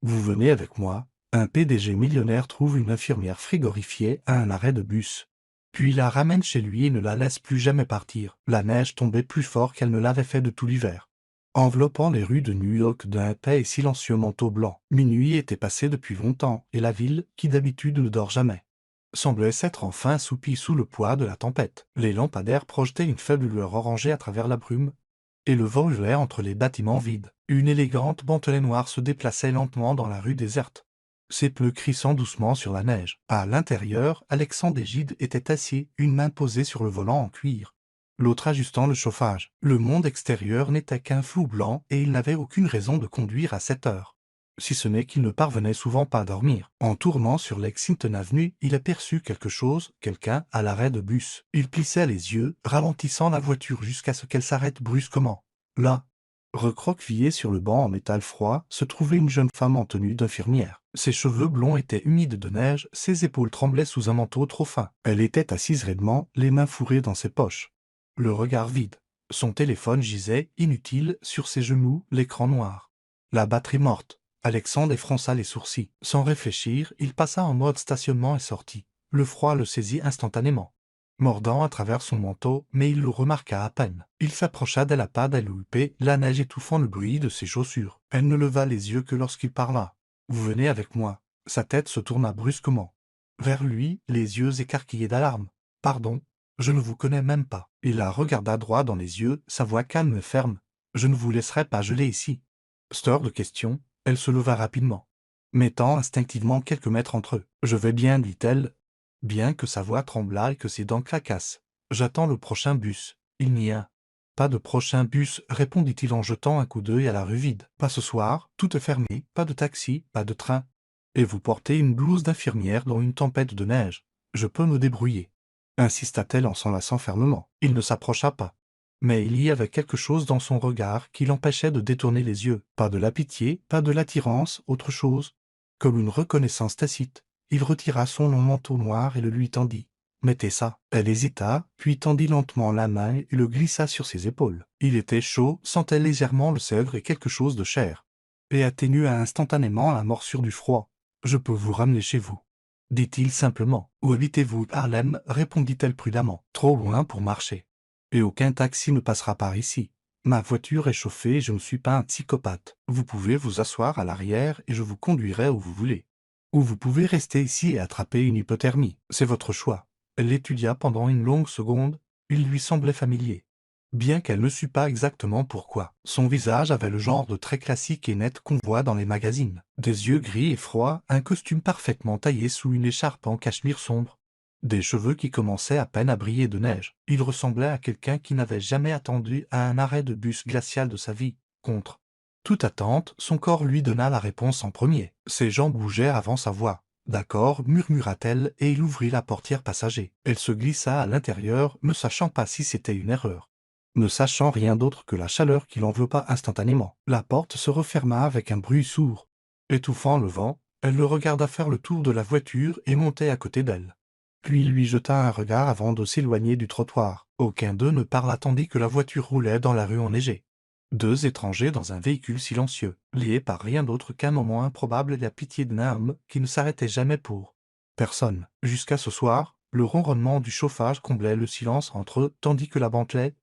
Vous venez avec moi. Un PDG millionnaire trouve une infirmière frigorifiée à un arrêt de bus. Puis la ramène chez lui et ne la laisse plus jamais partir. La neige tombait plus fort qu'elle ne l'avait fait de tout l'hiver, enveloppant les rues de New York d'un épais et silencieux manteau blanc. Minuit était passé depuis longtemps, et la ville, qui d'habitude ne dort jamais, semblait s'être enfin assoupie sous le poids de la tempête. Les lampadaires projetaient une faible lueur orangée à travers la brume, et le vent hurlait entre les bâtiments vides. Une élégante bantelée noire se déplaçait lentement dans la rue déserte, ses pneus crissant doucement sur la neige. À l'intérieur, Alexandre Égide était assis, une main posée sur le volant en cuir, l'autre ajustant le chauffage. Le monde extérieur n'était qu'un flou blanc et il n'avait aucune raison de conduire à cette heure, si ce n'est qu'il ne parvenait souvent pas à dormir. En tournant sur Lexington Avenue, il aperçut quelque chose, quelqu'un, à l'arrêt de bus. Il plissa les yeux, ralentissant la voiture jusqu'à ce qu'elle s'arrête brusquement. Là, recroquevillée sur le banc en métal froid, se trouvait une jeune femme en tenue d'infirmière. Ses cheveux blonds étaient humides de neige, ses épaules tremblaient sous un manteau trop fin. Elle était assise raidement, les mains fourrées dans ses poches, le regard vide. Son téléphone gisait, inutile, sur ses genoux, l'écran noir. La batterie morte. Alexandre fronça les sourcils. Sans réfléchir, il passa en mode stationnement et sortit. Le froid le saisit instantanément, mordant à travers son manteau, mais il le remarqua à peine. Il s'approcha d'elle à pas d'Alouipé, la neige étouffant le bruit de ses chaussures. Elle ne leva les yeux que lorsqu'il parla. « Vous venez avec moi. » Sa tête se tourna brusquement vers lui, les yeux écarquillés d'alarme. « Pardon, je ne vous connais même pas. » Il la regarda droit dans les yeux, sa voix calme et ferme. « Je ne vous laisserai pas geler ici. » Hors de question, elle se leva rapidement, mettant instinctivement quelques mètres entre eux. « Je vais bien, dit-elle, bien que sa voix tremblât et que ses dents claquassent. J'attends le prochain bus. Il n'y a pas de prochain bus, répondit-il en jetant un coup d'œil à la rue vide. Pas ce soir, tout est fermé, pas de taxi, pas de train. Et vous portez une blouse d'infirmière dans une tempête de neige. Je peux me débrouiller, insista-t-elle en s'enlaçant fermement. Il ne s'approcha pas, mais il y avait quelque chose dans son regard qui l'empêchait de détourner les yeux. Pas de la pitié, pas de l'attirance, autre chose, comme une reconnaissance tacite. Il retira son long manteau noir et le lui tendit. « Mettez ça. » Elle hésita, puis tendit lentement la main et le glissa sur ses épaules. Il était chaud, sentait légèrement le sèvre et quelque chose de chair, et atténua instantanément la morsure du froid. « Je peux vous ramener chez vous, » dit-il simplement. « Où habitez-vous, Harlem ?» répondit-elle prudemment. « Trop loin pour marcher. Et aucun taxi ne passera par ici. Ma voiture est chauffée et je ne suis pas un psychopathe. Vous pouvez vous asseoir à l'arrière et je vous conduirai où vous voulez. Ou vous pouvez rester ici et attraper une hypothermie. C'est votre choix. » Elle l'étudia pendant une longue seconde. Il lui semblait familier, bien qu'elle ne sût pas exactement pourquoi. Son visage avait le genre de traits classiques et nets qu'on voit dans les magazines. Des yeux gris et froids, un costume parfaitement taillé sous une écharpe en cachemire sombre, des cheveux qui commençaient à peine à briller de neige. Il ressemblait à quelqu'un qui n'avait jamais attendu à un arrêt de bus glacial de sa vie. Contre toute attente, son corps lui donna la réponse en premier. Ses jambes bougeaient avant sa voix. « D'accord, » murmura-t-elle, et il ouvrit la portière passager. Elle se glissa à l'intérieur, ne sachant pas si c'était une erreur, ne sachant rien d'autre que la chaleur qui l'enveloppa instantanément. La porte se referma avec un bruit sourd, étouffant le vent. Elle le regarda faire le tour de la voiture et monter à côté d'elle. Puis il lui jeta un regard avant de s'éloigner du trottoir. Aucun d'eux ne parla tandis que la voiture roulait dans la rue enneigée. Deux étrangers dans un véhicule silencieux, liés par rien d'autre qu'un moment improbable et la pitié d'un homme qui ne s'arrêtait jamais pour personne. Jusqu'à ce soir, le ronronnement du chauffage comblait le silence entre eux, tandis que la Bentley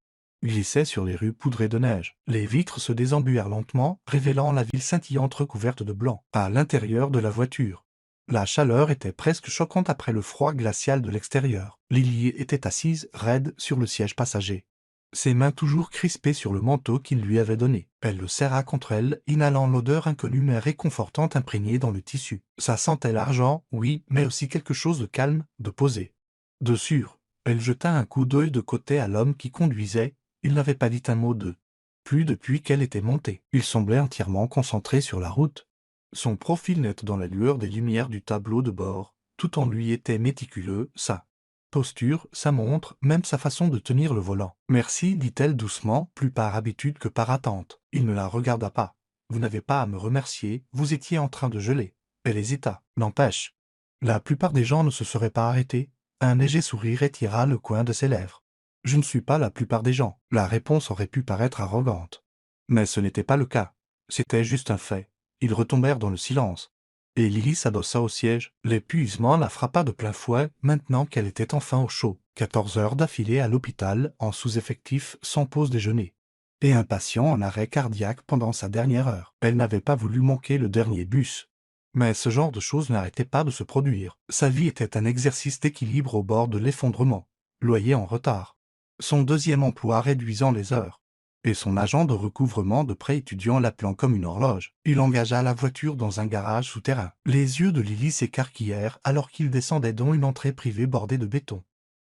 glissait sur les rues poudrées de neige. Les vitres se désembuèrent lentement, révélant la ville scintillante recouverte de blanc. À l'intérieur de la voiture, la chaleur était presque choquante après le froid glacial de l'extérieur. Lily était assise, raide, sur le siège passager, ses mains toujours crispées sur le manteau qu'il lui avait donné. Elle le serra contre elle, inhalant l'odeur inconnue mais réconfortante imprégnée dans le tissu. Ça sentait l'argent, oui, mais aussi quelque chose de calme, de posé, de sûr. Elle jeta un coup d'œil de côté à l'homme qui conduisait. Il n'avait pas dit un mot d'eux, plus depuis qu'elle était montée. Il semblait entièrement concentré sur la route, son profil net dans la lueur des lumières du tableau de bord. Tout en lui était méticuleux, sa posture, sa montre, même sa façon de tenir le volant. « Merci, dit-elle doucement, plus par habitude que par attente. » Il ne la regarda pas. « Vous n'avez pas à me remercier, vous étiez en train de geler. » Elle hésita. « N'empêche, la plupart des gens ne se seraient pas arrêtés. » Un léger sourire étira le coin de ses lèvres. « Je ne suis pas la plupart des gens. » La réponse aurait pu paraître arrogante, mais ce n'était pas le cas. C'était juste un fait. Ils retombèrent dans le silence. Et Lily s'adossa au siège. L'épuisement la frappa de plein fouet, maintenant qu'elle était enfin au chaud. 14 heures d'affilée à l'hôpital, en sous-effectif, sans pause déjeuner. Et un patient en arrêt cardiaque pendant sa dernière heure. Elle n'avait pas voulu manquer le dernier bus. Mais ce genre de choses n'arrêtait pas de se produire. Sa vie était un exercice d'équilibre au bord de l'effondrement. Loyer en retard. Son deuxième emploi réduisant les heures. Et son agent de recouvrement de prêts étudiants l'appelant comme une horloge. Il engagea la voiture dans un garage souterrain. Les yeux de Lily s'écarquillèrent alors qu'il descendait dans une entrée privée bordée de béton.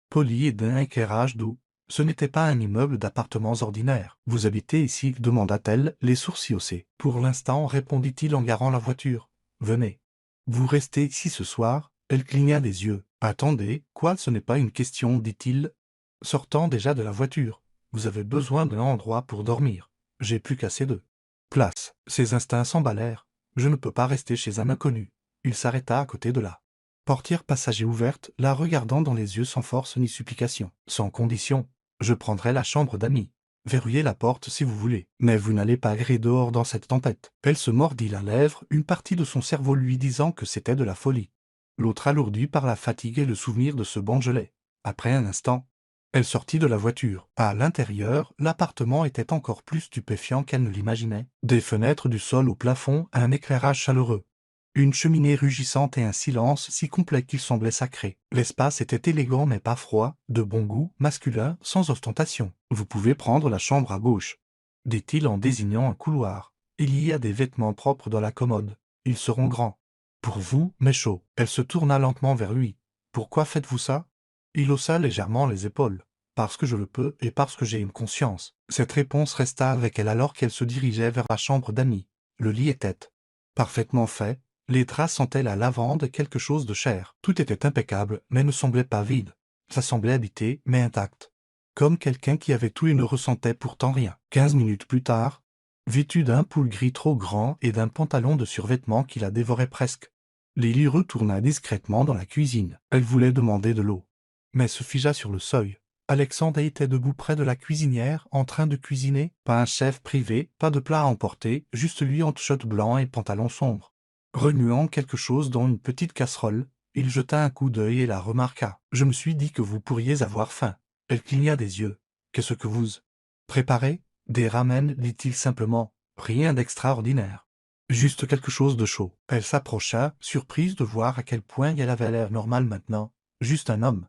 Poli et d'un éclairage doux. Ce n'était pas un immeuble d'appartements ordinaires. « Vous habitez ici ?» demanda-t-elle, les sourcils haussés. « Pour l'instant, répondit-il en garant la voiture. Venez. Vous restez ici ce soir ?» Elle cligna des yeux. « Attendez, quoi, ce n'est pas une question, dit-il, sortant déjà de la voiture. Vous avez besoin d'un endroit pour dormir. J'ai plus qu'assez de place. » Ses instincts s'emballèrent. Je ne peux pas rester chez un inconnu. Il s'arrêta à côté de la portière passager ouverte, la regardant dans les yeux sans force ni supplication. Sans condition. Je prendrai la chambre d'amis. Verrouillez la porte si vous voulez. Mais vous n'allez pas errer dehors dans cette tempête. Elle se mordit la lèvre, une partie de son cerveau lui disant que c'était de la folie. L'autre alourdi par la fatigue et le souvenir de ce bon gelé. Après un instant, elle sortit de la voiture. À l'intérieur, l'appartement était encore plus stupéfiant qu'elle ne l'imaginait. Des fenêtres du sol au plafond, un éclairage chaleureux. Une cheminée rugissante et un silence si complet qu'il semblait sacré. L'espace était élégant mais pas froid, de bon goût, masculin, sans ostentation. « Vous pouvez prendre la chambre à gauche, » dit-il en désignant un couloir. « Il y a des vêtements propres dans la commode. Ils seront grands. Pour vous, mais chauds. » Elle se tourna lentement vers lui. « Pourquoi faites-vous ça ?» Il haussa légèrement les épaules. « Parce que je le peux et parce que j'ai une conscience. » Cette réponse resta avec elle alors qu'elle se dirigeait vers la chambre d'amis. Le lit était parfaitement fait. Les draps sentaient la lavande et quelque chose de cher. Tout était impeccable, mais ne semblait pas vide. Ça semblait habité, mais intact. Comme quelqu'un qui avait tout et ne ressentait pourtant rien. 15 minutes plus tard, vêtue d'un pull gris trop grand et d'un pantalon de survêtement qui la dévorait presque, Lily retourna discrètement dans la cuisine. Elle voulait demander de l'eau, mais se figea sur le seuil. Alexandre était debout près de la cuisinière, en train de cuisiner. Pas un chef privé, pas de plat à emporter, juste lui en t-shirt blanc et pantalon sombre. Remuant quelque chose dans une petite casserole, il jeta un coup d'œil et la remarqua. « Je me suis dit que vous pourriez avoir faim. » Elle cligna des yeux. « Qu'est-ce que vous préparez ?»« Des ramen, dit-il simplement. Rien d'extraordinaire. Juste quelque chose de chaud. » Elle s'approcha, surprise de voir à quel point elle avait l'air normale maintenant. Juste un homme.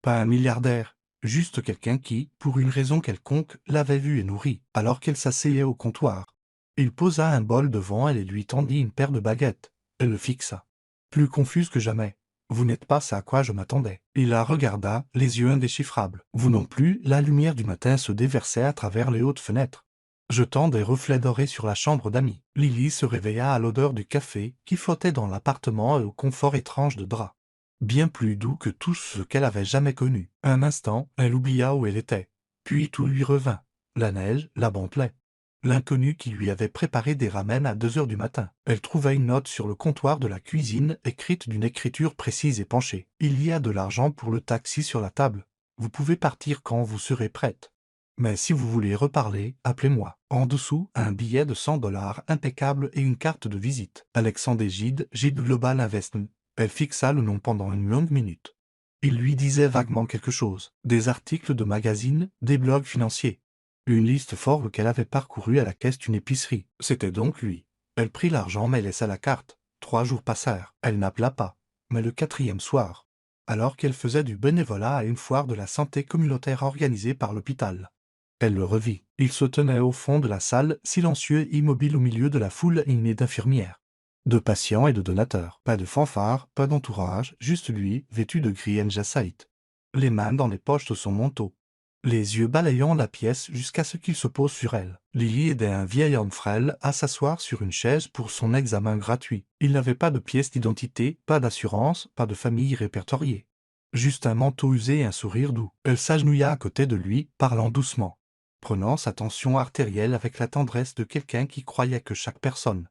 Pas un milliardaire. Juste quelqu'un qui, pour une raison quelconque, l'avait vue et nourrie, alors qu'elle s'asseyait au comptoir. Il posa un bol devant elle et lui tendit une paire de baguettes. Elle le fixa. Plus confuse que jamais. « Vous n'êtes pas ce à quoi je m'attendais. » Il la regarda, les yeux indéchiffrables. « Vous non plus ?» La lumière du matin se déversait à travers les hautes fenêtres, jetant des reflets dorés sur la chambre d'amis. Lily se réveilla à l'odeur du café qui flottait dans l'appartement et au confort étrange de draps. Bien plus doux que tout ce qu'elle avait jamais connu. Un instant, elle oublia où elle était. Puis tout lui revint. La neige, la bantelette. L'inconnu qui lui avait préparé des ramen à 2 heures du matin. Elle trouva une note sur le comptoir de la cuisine, écrite d'une écriture précise et penchée. « Il y a de l'argent pour le taxi sur la table. Vous pouvez partir quand vous serez prête. Mais si vous voulez reparler, appelez-moi. » En dessous, un billet de $100 impeccable et une carte de visite. Alexandre Gide Global Investment. Elle fixa le nom pendant une longue minute. Il lui disait vaguement quelque chose. Des articles de magazines, des blogs financiers. Une liste forte qu'elle avait parcourue à la caisse d'une épicerie. C'était donc lui. Elle prit l'argent mais laissa la carte. 3 jours passèrent. Elle n'appela pas. Mais le 4e soir, alors qu'elle faisait du bénévolat à une foire de la santé communautaire organisée par l'hôpital, elle le revit. Il se tenait au fond de la salle, silencieux et immobile au milieu de la foule innée d'infirmières, de patients et de donateurs. Pas de fanfare, pas d'entourage, juste lui, vêtu de gris njassaït, les mains dans les poches de son manteau, les yeux balayant la pièce jusqu'à ce qu'il se pose sur elle. Lily aidait un vieil homme frêle à s'asseoir sur une chaise pour son examen gratuit. Il n'avait pas de pièce d'identité, pas d'assurance, pas de famille répertoriée. Juste un manteau usé et un sourire doux. Elle s'agenouilla à côté de lui, parlant doucement, prenant sa tension artérielle avec la tendresse de quelqu'un qui croyait que chaque personne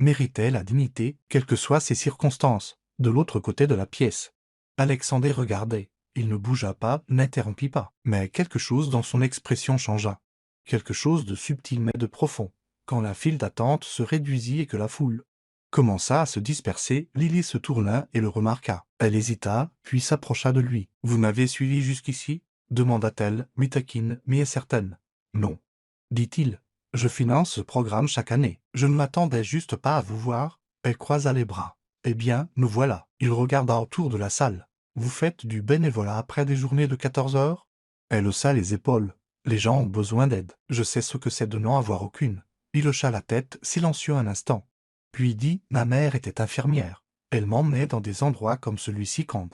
méritait la dignité, quelles que soient ses circonstances. De l'autre côté de la pièce, Alexandre regardait. Il ne bougea pas, n'interrompit pas. Mais quelque chose dans son expression changea. Quelque chose de subtil mais de profond. Quand la file d'attente se réduisit et que la foule commença à se disperser. Lily se tourna et le remarqua. Elle hésita, puis s'approcha de lui. « Vous m'avez suivi jusqu'ici » demanda-t-elle, mi-taquine, mi-certaine. « Non. » dit-il. « Je finance ce programme chaque année. Je ne m'attendais juste pas à vous voir. » Elle croisa les bras. « Eh bien, nous voilà. » Il regarda autour de la salle. « Vous faites du bénévolat après des journées de 14 heures ?» Elle haussa les épaules. « Les gens ont besoin d'aide. Je sais ce que c'est de n'en avoir aucune. » Il hocha la tête, silencieux un instant. Puis dit « Ma mère était infirmière. Elle m'emmenait dans des endroits comme celui-ci quand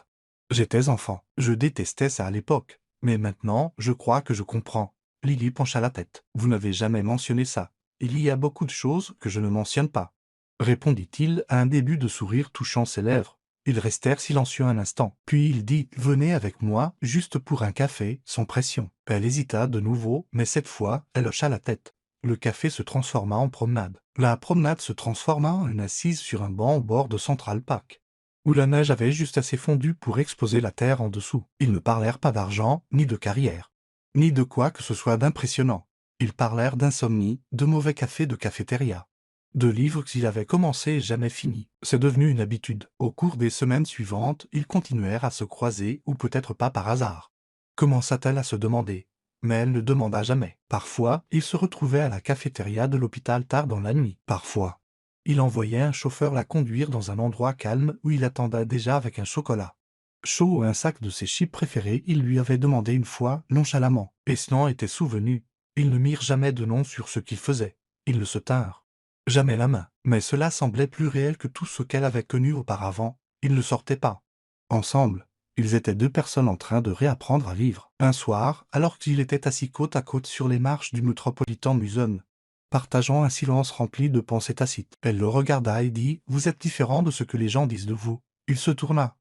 j'étais enfant. Je détestais ça à l'époque. Mais maintenant, je crois que je comprends. » Lily pencha la tête. « Vous n'avez jamais mentionné ça. Il y a beaucoup de choses que je ne mentionne pas. » Répondit-il à un début de sourire touchant ses lèvres. Ils restèrent silencieux un instant. Puis il dit « Venez avec moi, juste pour un café, sans pression. » Elle hésita de nouveau, mais cette fois, elle hocha la tête. Le café se transforma en promenade. La promenade se transforma en une assise sur un banc au bord de Central Park, où la neige avait juste assez fondu pour exposer la terre en dessous. Ils ne parlèrent pas d'argent, ni de carrière, ni de quoi que ce soit d'impressionnant. Ils parlèrent d'insomnie, de mauvais café de cafétéria, de livres qu'ils avaient commencés et jamais finis. C'est devenu une habitude. Au cours des semaines suivantes, ils continuèrent à se croiser, ou peut-être pas par hasard. Commença-t-elle à se demander. Mais elle ne demanda jamais. Parfois, il se retrouvait à la cafétéria de l'hôpital tard dans la nuit. Parfois, il envoyait un chauffeur la conduire dans un endroit calme où il attendait déjà avec un chocolat chaud ou un sac de ses chips préférés. Il lui avait demandé une fois, nonchalamment. Et Snan était souvenu. Ils ne mirent jamais de nom sur ce qu'ils faisaient. Ils ne se tinrent jamais la main. Mais cela semblait plus réel que tout ce qu'elle avait connu auparavant. Ils ne sortaient pas ensemble. Ils étaient deux personnes en train de réapprendre à vivre. Un soir, alors qu'ils étaient assis côte à côte sur les marches du Metropolitan Museum, partageant un silence rempli de pensées tacites, elle le regarda et dit « Vous êtes différent de ce que les gens disent de vous. » Il se tourna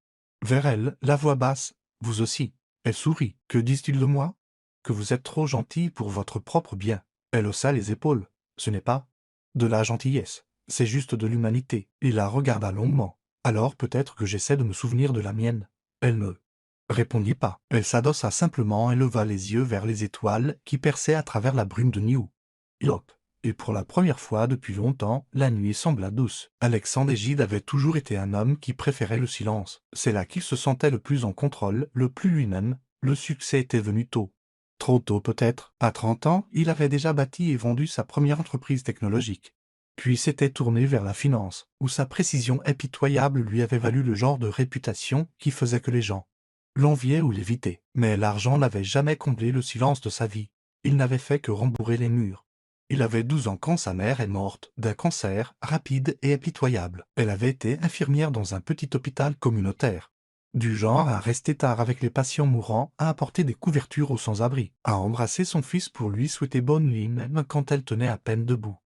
vers elle, la voix basse « Vous aussi. » Elle sourit. « Que disent-ils de moi ? Que vous êtes trop gentil pour votre propre bien. » Elle haussa les épaules. « Ce n'est pas de la gentillesse. C'est juste de l'humanité. » Il la regarda longuement. « Alors peut-être que j'essaie de me souvenir de la mienne. » Elle ne répondit pas. Elle s'adossa simplement et leva les yeux vers les étoiles qui perçaient à travers la brume de New York. Et pour la première fois depuis longtemps, la nuit sembla douce. Alexandre Egide avait toujours été un homme qui préférait le silence. C'est là qu'il se sentait le plus en contrôle, le plus lui-même. Le succès était venu tôt. Trop tôt peut-être. À 30 ans, il avait déjà bâti et vendu sa première entreprise technologique. Puis s'était tourné vers la finance, où sa précision impitoyable lui avait valu le genre de réputation qui faisait que les gens l'enviaient ou l'évitaient. Mais l'argent n'avait jamais comblé le silence de sa vie. Il n'avait fait que rembourrer les murs. Il avait 12 ans quand sa mère est morte, d'un cancer rapide et impitoyable. Elle avait été infirmière dans un petit hôpital communautaire. Du genre à rester tard avec les patients mourants, à apporter des couvertures aux sans-abri, à embrasser son fils pour lui souhaiter bonne nuit même quand elle tenait à peine debout.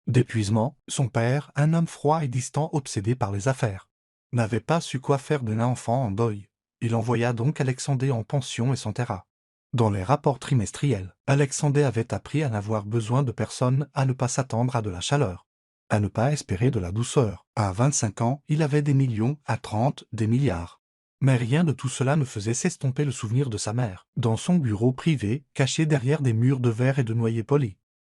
D'épuisement, son père, un homme froid et distant obsédé par les affaires, n'avait pas su quoi faire d'un enfant en deuil. Il envoya donc Alexandre en pension et s'enterra. Dans les rapports trimestriels, Alexandre avait appris à n'avoir besoin de personne, à ne pas s'attendre à de la chaleur, à ne pas espérer de la douceur. À 25 ans, il avait des millions, à 30, des milliards. Mais rien de tout cela ne faisait s'estomper le souvenir de sa mère. Dans son bureau privé, caché derrière des murs de verre et de noyer poli,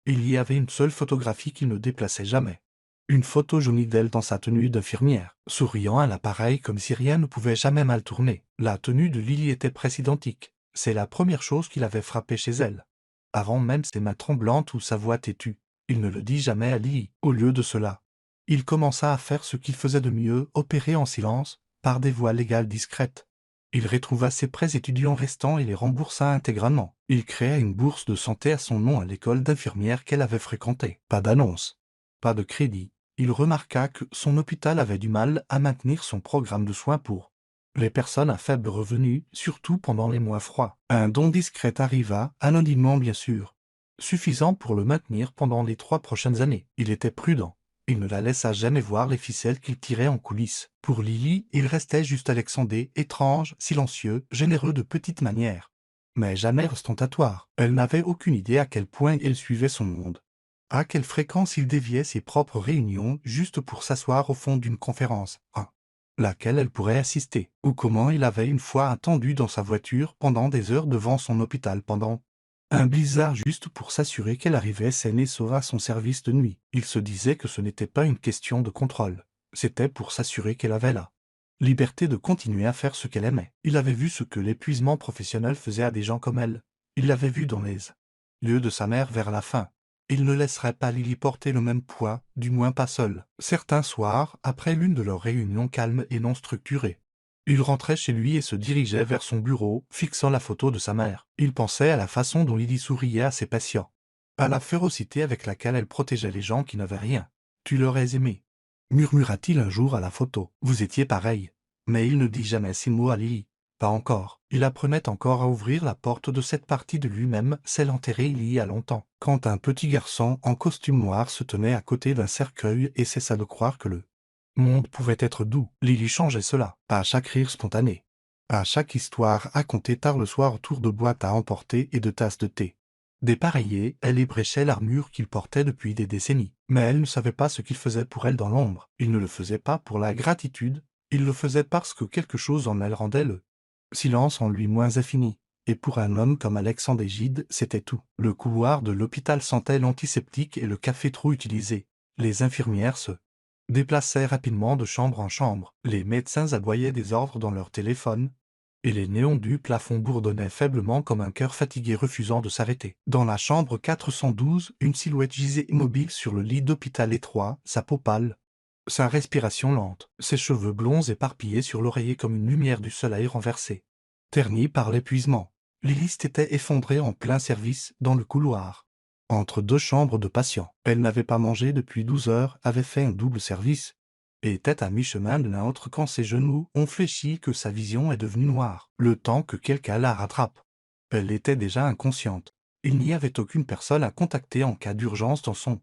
il y avait une seule photographie qu'il ne déplaçait jamais. Une photo jaunie d'elle dans sa tenue d'infirmière, souriant à l'appareil comme si rien ne pouvait jamais mal tourner. La tenue de Lily était presque identique. C'est la première chose qu'il avait frappé chez elle. Avant même ses mains tremblantes ou sa voix têtue. Il ne le dit jamais à Lily. Au lieu de cela, il commença à faire ce qu'il faisait de mieux, opérer en silence, par des voies légales discrètes. Il retrouva ses prêts étudiants restants et les remboursa intégralement. Il créa une bourse de santé à son nom à l'école d'infirmière qu'elle avait fréquentée. Pas d'annonce, pas de crédit. Il remarqua que son hôpital avait du mal à maintenir son programme de soins pour les personnes à faible revenu, surtout pendant les mois froids. Un don discret arriva, anonymement bien sûr, suffisant pour le maintenir pendant les 3 prochaines années. Il était prudent. Il ne la laissa jamais voir les ficelles qu'il tirait en coulisses. Pour Lily, il restait juste Alexandre, étrange, silencieux, généreux de petites manières, mais jamais ostentatoire. Elle n'avait aucune idée à quel point il suivait son monde, à quelle fréquence il déviait ses propres réunions juste pour s'asseoir au fond d'une conférence, à laquelle elle pourrait assister, ou comment il avait une fois attendu dans sa voiture pendant des heures devant son hôpital pendant un blizzard juste pour s'assurer qu'elle arrivait saine et sauve à son service de nuit. Il se disait que ce n'était pas une question de contrôle. C'était pour s'assurer qu'elle avait la liberté de continuer à faire ce qu'elle aimait. Il avait vu ce que l'épuisement professionnel faisait à des gens comme elle. Il l'avait vu dans les lieux de sa mère vers la fin. Il ne laisserait pas Lily porter le même poids, du moins pas seul. Certains soirs, après l'une de leurs réunions calmes et non structurées, il rentrait chez lui et se dirigeait vers son bureau, fixant la photo de sa mère. Il pensait à la façon dont Lily souriait à ses patients, à la férocité avec laquelle elle protégeait les gens qui n'avaient rien. « Tu l'aurais aimé » murmura-t-il un jour à la photo. « Vous étiez pareil. » Mais il ne dit jamais ces mots à Lily. Pas encore. Il apprenait encore à ouvrir la porte de cette partie de lui-même, celle enterrée il y a longtemps. Quand un petit garçon en costume noir se tenait à côté d'un cercueil et cessa de croire que le monde pouvait être doux, Lily changeait cela, à chaque rire spontané, à chaque histoire racontée tard le soir autour de boîtes à emporter et de tasses de thé. Dépareillée, elle ébréchait l'armure qu'il portait depuis des décennies. Mais elle ne savait pas ce qu'il faisait pour elle dans l'ombre. Il ne le faisait pas pour la gratitude, il le faisait parce que quelque chose en elle rendait le silence en lui moins infini. Et pour un homme comme Alexandre Gide, c'était tout. Le couloir de l'hôpital sentait l'antiseptique et le café trop utilisé. Les infirmières se déplaçaient rapidement de chambre en chambre. Les médecins aboyaient des ordres dans leur téléphone, et les néons du plafond bourdonnaient faiblement comme un cœur fatigué refusant de s'arrêter. Dans la chambre 412, une silhouette gisait immobile sur le lit d'hôpital étroit, sa peau pâle, sa respiration lente, ses cheveux blonds éparpillés sur l'oreiller comme une lumière du soleil renversée. Ternie par l'épuisement, Lily s'était effondrée en plein service dans le couloir, entre deux chambres de patients. Elle n'avait pas mangé depuis 12 heures, avait fait un double service, et était à mi-chemin de l'un autre quand ses genoux ont fléchi, que sa vision est devenue noire, le temps que quelqu'un la rattrape. Elle était déjà inconsciente. Il n'y avait aucune personne à contacter en cas d'urgence dans son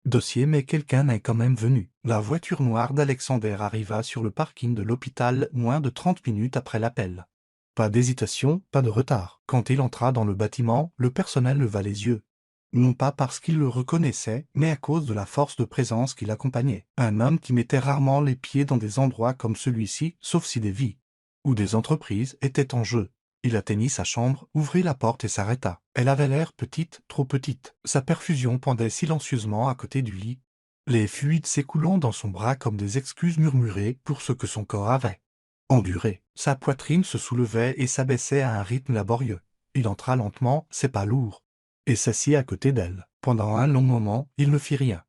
dossier, mais quelqu'un est quand même venu. La voiture noire d'Alexander arriva sur le parking de l'hôpital moins de 30 minutes après l'appel. Pas d'hésitation, pas de retard. Quand il entra dans le bâtiment, le personnel leva les yeux. Non pas parce qu'il le reconnaissait, mais à cause de la force de présence qui l'accompagnait. Un homme qui mettait rarement les pieds dans des endroits comme celui-ci, sauf si des vies ou des entreprises étaient en jeu. Il atteignit sa chambre, ouvrit la porte et s'arrêta. Elle avait l'air petite, trop petite. Sa perfusion pendait silencieusement à côté du lit, les fluides s'écoulant dans son bras comme des excuses murmurées pour ce que son corps avait enduré. Sa poitrine se soulevait et s'abaissait à un rythme laborieux. Il entra lentement, ses pas lourds, et s'assit à côté d'elle. Pendant un long moment, il ne fit rien,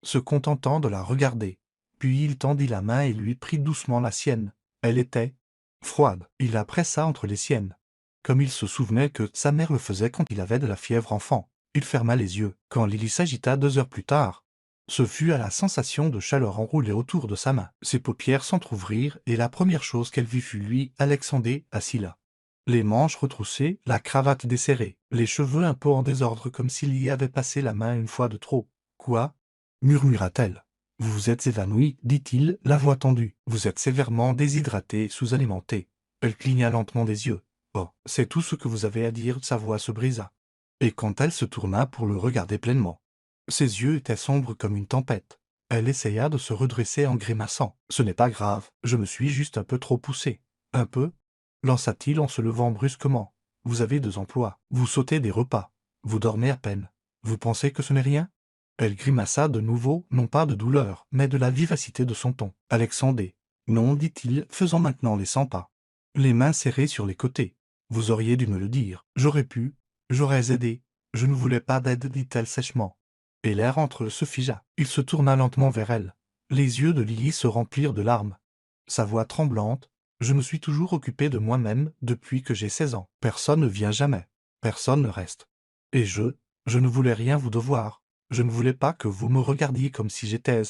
se contentant de la regarder. Puis il tendit la main et lui prit doucement la sienne. Elle était froide. Il la pressa entre les siennes, comme il se souvenait que sa mère le faisait quand il avait de la fièvre enfant. Il ferma les yeux. Quand Lily s'agita 2 heures plus tard, ce fut à la sensation de chaleur enroulée autour de sa main. Ses paupières s'entr'ouvrirent et la première chose qu'elle vit fut lui, Alexandre, assis là, les manches retroussées, la cravate desserrée, les cheveux un peu en désordre comme s'il y avait passé la main une fois de trop. « Quoi » murmura-t-elle. « Vous vous êtes évanoui, dit-il, la voix tendue. Vous êtes sévèrement déshydraté, sous-alimenté. » Elle cligna lentement des yeux. « Oh, c'est tout ce que vous avez à dire » Sa voix se brisa. Et quand elle se tourna pour le regarder pleinement, ses yeux étaient sombres comme une tempête. Elle essaya de se redresser en grimaçant. « Ce n'est pas grave, je me suis juste un peu trop poussé. »« Un peu » lança-t-il en se levant brusquement. « Vous avez 2 emplois. Vous sautez des repas. Vous dormez à peine. Vous pensez que ce n'est rien ?» Elle grimaça de nouveau, non pas de douleur, mais de la vivacité de son ton. « Alexandre. »« Non, dit-il, faisant maintenant les 100 pas, les mains serrées sur les côtés. Vous auriez dû me le dire. J'aurais pu. J'aurais aidé. Je ne voulais pas d'aide, dit-elle sèchement. Et l'air entre eux se figea. Il se tourna lentement vers elle. Les yeux de Lily se remplirent de larmes. Sa voix tremblante. « Je me suis toujours occupé de moi-même depuis que j'ai 16 ans. Personne ne vient jamais. Personne ne reste. Et je ne voulais rien vous devoir. Je ne voulais pas que vous me regardiez comme si j'étais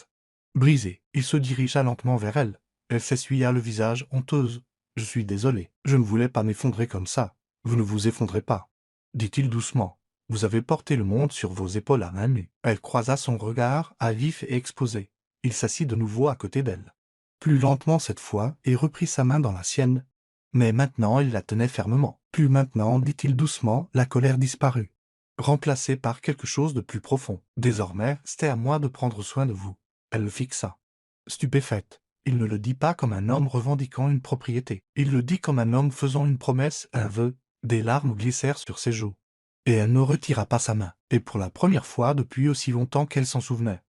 brisé. » Il se dirigea lentement vers elle. Elle s'essuya le visage honteuse. « Je suis désolé. Je ne voulais pas m'effondrer comme ça. »« Vous ne vous effondrez pas, » dit-il doucement. « Vous avez porté le monde sur vos épaules à main nue. » Elle croisa son regard, à vif et exposé. Il s'assit de nouveau à côté d'elle, plus lentement cette fois, et reprit sa main dans la sienne. Mais maintenant il la tenait fermement. « Plus maintenant, dit-il doucement, la colère disparut, remplacée par quelque chose de plus profond. Désormais, c'était à moi de prendre soin de vous. » Elle le fixa, stupéfaite. Il ne le dit pas comme un homme revendiquant une propriété. Il le dit comme un homme faisant une promesse, un vœu. Des larmes glissèrent sur ses joues. Et elle ne retira pas sa main. Et pour la première fois depuis aussi longtemps qu'elle s'en souvenait,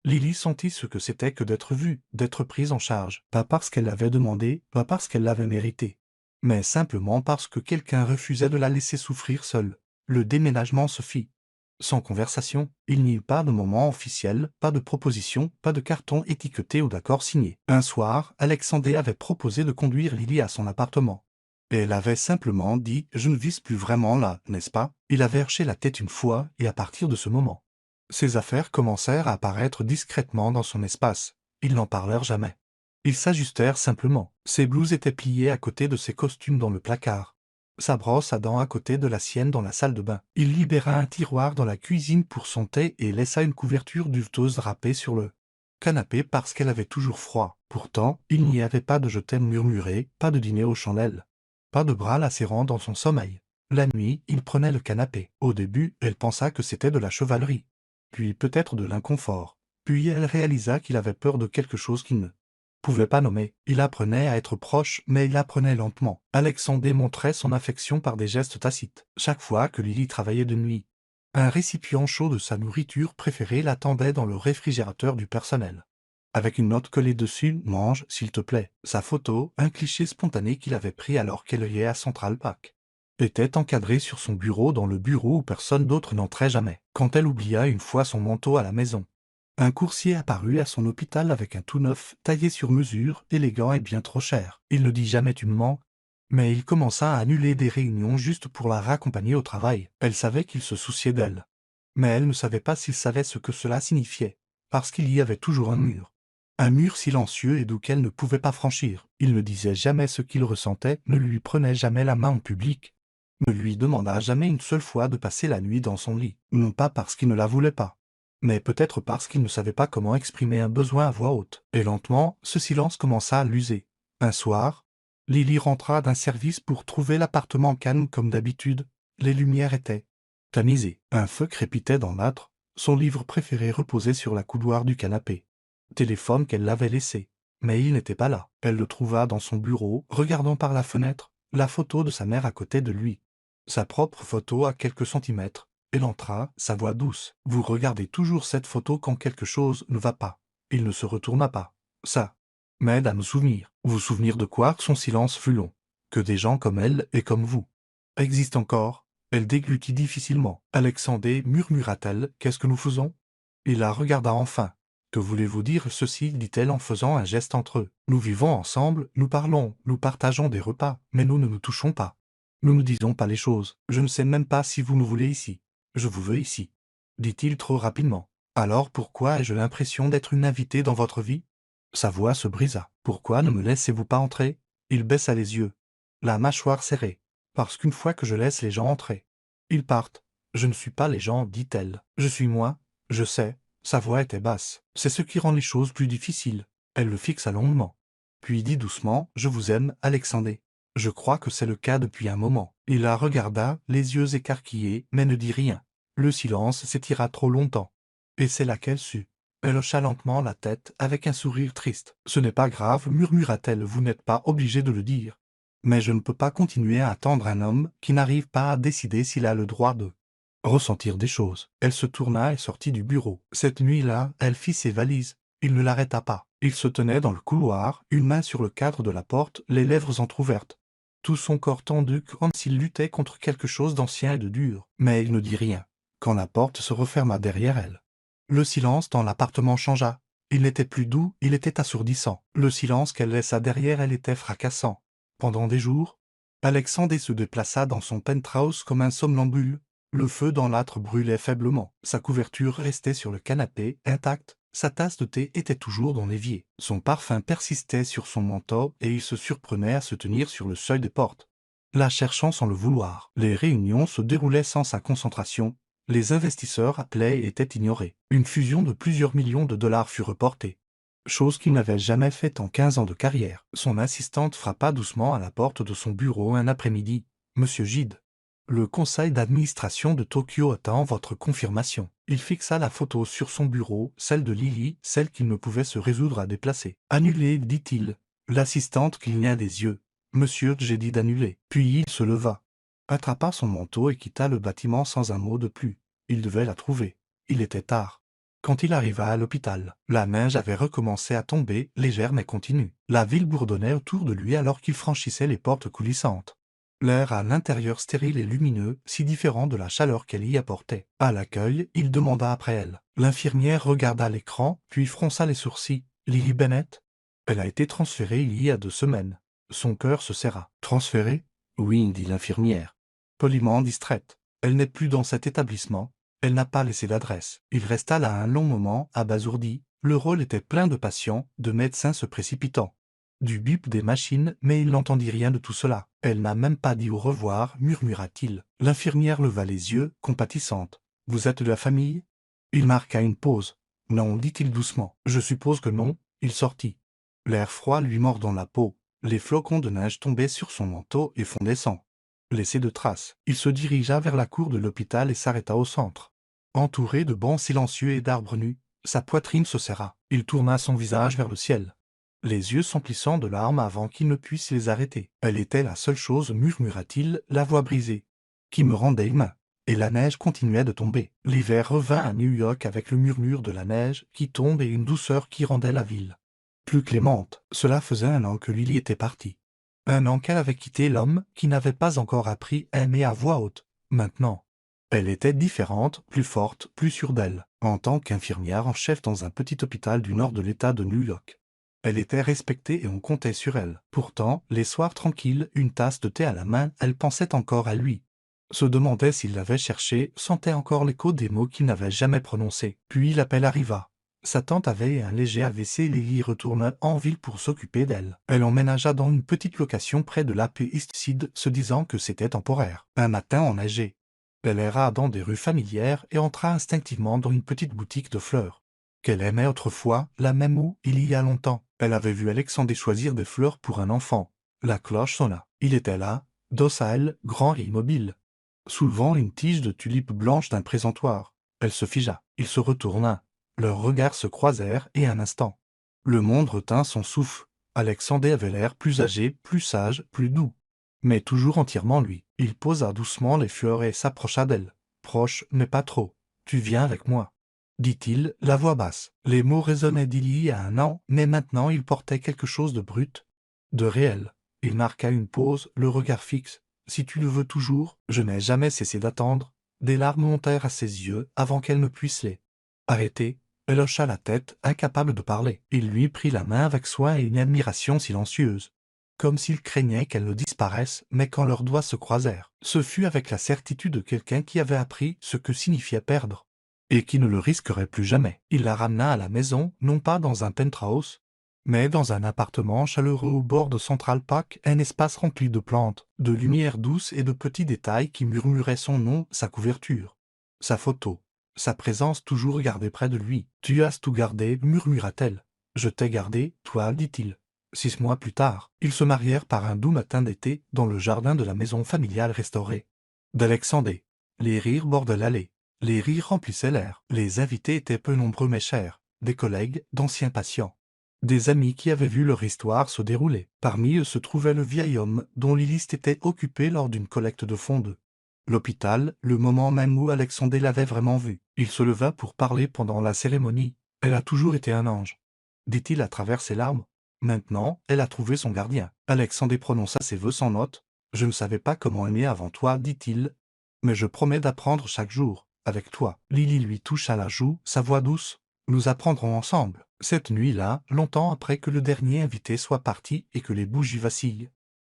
Lily sentit ce que c'était que d'être vue, d'être prise en charge, pas parce qu'elle l'avait demandé, pas parce qu'elle l'avait mérité, mais simplement parce que quelqu'un refusait de la laisser souffrir seule. Le déménagement se fit. Sans conversation, il n'y eut pas de moment officiel, pas de proposition, pas de carton étiqueté ou d'accord signé. Un soir, Alexandre avait proposé de conduire Lily à son appartement. Et elle avait simplement dit « Je ne vis plus vraiment là, n'est-ce pas ?» Il avait hoché la tête une fois, et à partir de ce moment, ses affaires commencèrent à apparaître discrètement dans son espace. Ils n'en parlèrent jamais. Ils s'ajustèrent simplement. Ses blouses étaient pliées à côté de ses costumes dans le placard. Sa brosse à dents à côté de la sienne dans la salle de bain. Il libéra un tiroir dans la cuisine pour son thé et laissa une couverture duveteuse drapée sur le canapé parce qu'elle avait toujours froid. Pourtant, il n'y avait pas de je t'aime murmuré, pas de dîner aux chandelles, pas de bras lacérants dans son sommeil. La nuit, il prenait le canapé. Au début, elle pensa que c'était de la chevalerie, puis peut-être de l'inconfort. Puis elle réalisa qu'il avait peur de quelque chose qu'il ne pouvait pas nommer. Il apprenait à être proche, mais il apprenait lentement. Alexandre montrait son affection par des gestes tacites. Chaque fois que Lily travaillait de nuit, un récipient chaud de sa nourriture préférée l'attendait dans le réfrigérateur du personnel, avec une note collée dessus « Mange, s'il te plaît ». Sa photo, un cliché spontané qu'il avait pris alors qu'elle œillait à Central Park, était encadré sur son bureau dans le bureau où personne d'autre n'entrait jamais. Quand elle oublia une fois son manteau à la maison, un coursier apparut à son hôpital avec un tout neuf, taillé sur mesure, élégant et bien trop cher. Il ne dit jamais tu me mens, mais il commença à annuler des réunions juste pour la raccompagner au travail. Elle savait qu'il se souciait d'elle, mais elle ne savait pas s'il savait ce que cela signifiait, parce qu'il y avait toujours un mur. Un mur silencieux et doux qu'elle ne pouvait pas franchir. Il ne disait jamais ce qu'il ressentait, ne lui prenait jamais la main en public, ne lui demanda jamais une seule fois de passer la nuit dans son lit, non pas parce qu'il ne la voulait pas, mais peut-être parce qu'il ne savait pas comment exprimer un besoin à voix haute. Et lentement, ce silence commença à l'user. Un soir, Lily rentra d'un service pour trouver l'appartement calme comme d'habitude. Les lumières étaient tamisées. Un feu crépitait dans l'âtre. Son livre préféré reposait sur la coudoir du canapé. Téléphone qu'elle l'avait laissé. Mais il n'était pas là. Elle le trouva dans son bureau, regardant par la fenêtre, la photo de sa mère à côté de lui. Sa propre photo à quelques centimètres. Elle entra, sa voix douce. « Vous regardez toujours cette photo quand quelque chose ne va pas. » Il ne se retourna pas. « Ça m'aide à me souvenir. » « Vous souvenir de quoi ?» Son silence fut long. « Que des gens comme elle et comme vous existent encore. » Elle déglutit difficilement. « Alexandre, murmura-t-elle, qu'est-ce que nous faisons ?» Il la regarda enfin. « Que voulez-vous dire ceci ?» dit-elle en faisant un geste entre eux. « Nous vivons ensemble, nous parlons, nous partageons des repas, mais nous ne nous touchons pas. Nous ne disons pas les choses. Je ne sais même pas si vous nous voulez ici. Je vous veux ici. » dit-il trop rapidement. « Alors pourquoi ai-je l'impression d'être une invitée dans votre vie ?» Sa voix se brisa. « Pourquoi ne me laissez-vous pas entrer ?» Il baissa les yeux, la mâchoire serrée. « Parce qu'une fois que je laisse les gens entrer, ils partent. Je ne suis pas les gens, dit-elle. Je suis moi, je sais. » Sa voix était basse. « C'est ce qui rend les choses plus difficiles. » Elle le fixa longuement. Puis dit doucement « Je vous aime, Alexandre. » Je crois que c'est le cas depuis un moment. Il la regarda, les yeux écarquillés, mais ne dit rien. Le silence s'étira trop longtemps. Et c'est là qu'elle sut. Elle hocha lentement la tête avec un sourire triste. « Ce n'est pas grave, murmura-t-elle, vous n'êtes pas obligé de le dire. Mais je ne peux pas continuer à attendre un homme qui n'arrive pas à décider s'il a le droit de ressentir des choses. » Elle se tourna et sortit du bureau. Cette nuit-là, elle fit ses valises. Il ne l'arrêta pas. Il se tenait dans le couloir, une main sur le cadre de la porte, les lèvres entr'ouvertes, tout son corps tendu comme s'il luttait contre quelque chose d'ancien et de dur. Mais il ne dit rien, quand la porte se referma derrière elle. Le silence dans l'appartement changea. Il n'était plus doux, il était assourdissant. Le silence qu'elle laissa derrière elle était fracassant. Pendant des jours, Alexandre se déplaça dans son penthouse comme un somnambule. Le feu dans l'âtre brûlait faiblement. Sa couverture restait sur le canapé, intacte. Sa tasse de thé était toujours dans l'évier. Son parfum persistait sur son manteau et il se surprenait à se tenir sur le seuil des portes, la cherchant sans le vouloir. Les réunions se déroulaient sans sa concentration. Les investisseurs appelaient et étaient ignorés. Une fusion de plusieurs millions de dollars fut reportée, chose qu'il n'avait jamais faite en 15 ans de carrière. Son assistante frappa doucement à la porte de son bureau un après-midi. « Monsieur Gide, le conseil d'administration de Tokyo attend votre confirmation. » Il fixa la photo sur son bureau, celle de Lily, celle qu'il ne pouvait se résoudre à déplacer. « Annulé, dit-il. » L'assistante cligna des yeux. « Monsieur, j'ai dit d'annuler. » Puis il se leva, attrapa son manteau et quitta le bâtiment sans un mot de plus. Il devait la trouver. Il était tard. Quand il arriva à l'hôpital, la neige avait recommencé à tomber, légère mais continue. La ville bourdonnait autour de lui alors qu'il franchissait les portes coulissantes. L'air à l'intérieur stérile et lumineux, si différent de la chaleur qu'elle y apportait. À l'accueil, il demanda après elle. L'infirmière regarda l'écran, puis fronça les sourcils. « Lily Bennett ?» Elle a été transférée il y a 2 semaines. Son cœur se serra. « Transférée ?» Oui, dit l'infirmière. Poliment distraite. Elle n'est plus dans cet établissement. Elle n'a pas laissé d'adresse. Il resta là un long moment, abasourdi. Le rôle était plein de patients, de médecins se précipitant. Du bip des machines, mais il n'entendit rien de tout cela. Elle n'a même pas dit au revoir, murmura-t-il. L'infirmière leva les yeux, compatissante. « Vous êtes de la famille ?» Il marqua une pause. « Non, dit-il doucement. Je suppose que non. » Il sortit. L'air froid lui mordant la peau. Les flocons de neige tombaient sur son manteau et fondaient sans laisser de traces. Il se dirigea vers la cour de l'hôpital et s'arrêta au centre. Entouré de bancs silencieux et d'arbres nus, sa poitrine se serra. Il tourna son visage vers le ciel, les yeux s'emplissant de larmes avant qu'il ne puisse les arrêter. « Elle était la seule chose, murmura-t-il, la voix brisée, qui me rendait humain. » Et la neige continuait de tomber. L'hiver revint à New York avec le murmure de la neige qui tombe et une douceur qui rendait la ville plus clémente. Cela faisait 1 an que Lily était partie. 1 an qu'elle avait quitté l'homme qui n'avait pas encore appris à aimer à voix haute. Maintenant, elle était différente, plus forte, plus sûre d'elle. En tant qu'infirmière en chef dans un petit hôpital du nord de l'État de New York, elle était respectée et on comptait sur elle. Pourtant, les soirs tranquilles, une tasse de thé à la main, elle pensait encore à lui. Se demandait s'il l'avait cherché, sentait encore l'écho des mots qu'il n'avait jamais prononcés. Puis l'appel arriva. Sa tante avait un léger AVC et Lily retourna en ville pour s'occuper d'elle. Elle emménagea dans une petite location près de l'Upper East Side, se disant que c'était temporaire. Un matin enneigé, elle erra dans des rues familières et entra instinctivement dans une petite boutique de fleurs qu'elle aimait autrefois, la même où, il y a longtemps, elle avait vu Alexandre choisir des fleurs pour un enfant. La cloche sonna. Il était là, docile, grand et immobile, soulevant une tige de tulipe blanche d'un présentoir. Elle se figea. Il se retourna. Leurs regards se croisèrent et un instant, le monde retint son souffle. Alexandre avait l'air plus âgé, plus sage, plus doux, mais toujours entièrement lui. Il posa doucement les fleurs et s'approcha d'elle. Proche, mais pas trop. « Tu viens avec moi ?» dit-il, la voix basse. Les mots résonnaient d'il y a 1 an, mais maintenant ils portaient quelque chose de brut, de réel. Il marqua une pause, le regard fixe. « Si tu le veux toujours ?» Je n'ai jamais cessé d'attendre. Des larmes montèrent à ses yeux avant qu'elle ne puisse les arrêter. Elle hocha la tête, incapable de parler. Il lui prit la main avec soin et une admiration silencieuse, comme s'il craignait qu'elle ne disparaisse, mais quand leurs doigts se croisèrent, ce fut avec la certitude de quelqu'un qui avait appris ce que signifiait perdre, et qui ne le risquerait plus jamais. Il la ramena à la maison, non pas dans un penthouse, mais dans un appartement chaleureux au bord de Central Park, un espace rempli de plantes, de lumière douce et de petits détails qui murmuraient son nom, sa couverture, sa photo, sa présence toujours gardée près de lui. « Tu as tout gardé, murmura-t-elle. « Je t'ai gardé, toi, dit-il. » 6 mois plus tard, ils se marièrent par un doux matin d'été dans le jardin de la maison familiale restaurée d'Alexandre. Les rires bordaient l'allée. Les rires remplissaient l'air. Les invités étaient peu nombreux mais chers. Des collègues, d'anciens patients, des amis qui avaient vu leur histoire se dérouler. Parmi eux se trouvait le vieil homme dont Lily s'était occupée lors d'une collecte de fonds de l'hôpital, le moment même où Alexandre l'avait vraiment vu. Il se leva pour parler pendant la cérémonie. « Elle a toujours été un ange, » dit-il à travers ses larmes. Maintenant, elle a trouvé son gardien. Alexandre prononça ses vœux sans note. « Je ne savais pas comment aimer avant toi, dit-il, mais je promets d'apprendre chaque jour, avec toi. » Lily lui toucha la joue, sa voix douce. « Nous apprendrons ensemble. » Cette nuit-là, longtemps après que le dernier invité soit parti et que les bougies vacillent,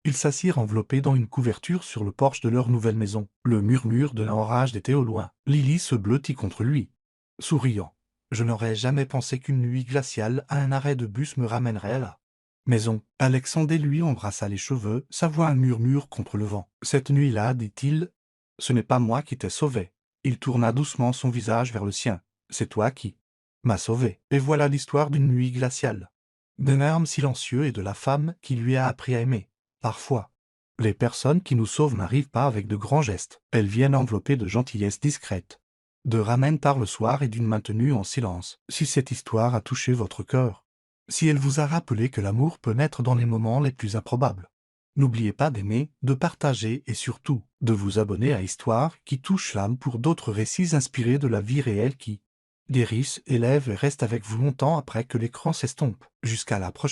ils s'assirent enveloppés dans une couverture sur le porche de leur nouvelle maison. Le murmure de l'orage était au loin. Lily se blottit contre lui, souriant. « Je n'aurais jamais pensé qu'une nuit glaciale à un arrêt de bus me ramènerait à la maison. » Alexandre lui embrassa les cheveux, sa voix un murmure contre le vent. « Cette nuit-là, dit-il, ce n'est pas moi qui t'ai sauvé. » Il tourna doucement son visage vers le sien. « C'est toi qui m'as sauvé. » Et voilà l'histoire d'une nuit glaciale, d'un homme silencieux et de la femme qui lui a appris à aimer. Parfois, les personnes qui nous sauvent n'arrivent pas avec de grands gestes. Elles viennent enveloppées de gentillesse discrète, de ramène tard le soir et d'une main tenue en silence. Si cette histoire a touché votre cœur, si elle vous a rappelé que l'amour peut naître dans les moments les plus improbables, n'oubliez pas d'aimer, de partager et surtout, de vous abonner à Histoire qui touche l'âme pour d'autres récits inspirés de la vie réelle qui Déris élève et reste avec vous longtemps après que l'écran s'estompe. Jusqu'à la prochaine.